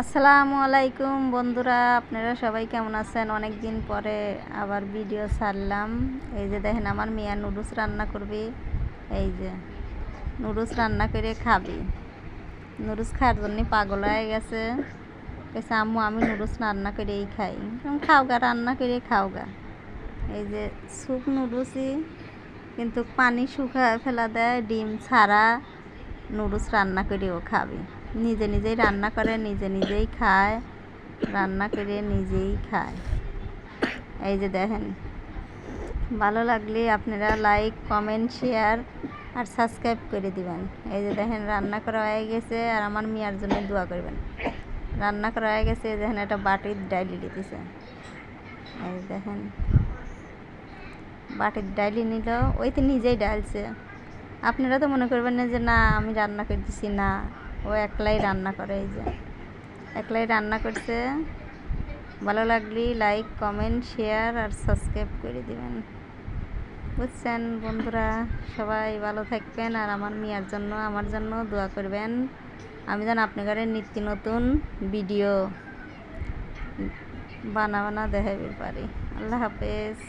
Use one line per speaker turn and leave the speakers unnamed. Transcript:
আসসালামু আলাইকুম বন্ধুরা, আপনারা সবাই কেমন আছেন? অনেক দিন পরে আবার ভিডিও ছাড়লাম। এই যে দেখেন, আমার মেয়ে নুডলস রান্না করবে। এই যে নুডলস রান্না করে খাবি। নুডলস খাওয়ার জন্য পাগল হয়ে গেছে। কেছে আম্মু আমি নুডলস রান্না করেই খাই। খাওগা, রান্না করে খাওগা। এই যে স্যুপ নুডলসই, কিন্তু পানি শুকায় ফেলা দেয়, ডিম ছাড়া নুডলস রান্না করেও খাবে। নিজে নিজেই রান্না করে, নিজে নিজেই খায়, রান্না করে নিজেই খায়। এই যে দেখেন, ভালো লাগলে আপনারা লাইক, কমেন্ট, শেয়ার আর সাবস্ক্রাইব করে দিবেন। এই যে দেখেন, রান্না করা হয়ে গেছে, আর আমার মেয়ের জন্য দোয়া করবেন। রান্না করা হয়ে গেছে, দেখেন একটা বাটির ডাইলি দিতেছে। এই দেখেন, বাটির ডাইলি নিল, ওই তো নিজেই ডালছে। আপনারা তো মনে করবেন না যে না আমি রান্না করতেছি, না, ও একলাই রান্না করে। এই যে একলাই রান্না করছে। ভালো লাগলে লাইক, কমেন্ট, শেয়ার আর সাবস্ক্রাইব করে দিবেন। বুঝছেন বন্ধুরা? সবাই ভালো থাকবেন, আর আমার মেয়ের জন্য, আমার জন্য দোয়া করবেন। আমি যেন আপনাদের নিত্য নতুন ভিডিও বানা দেখাইতে পারি। আল্লাহ হাফেজ।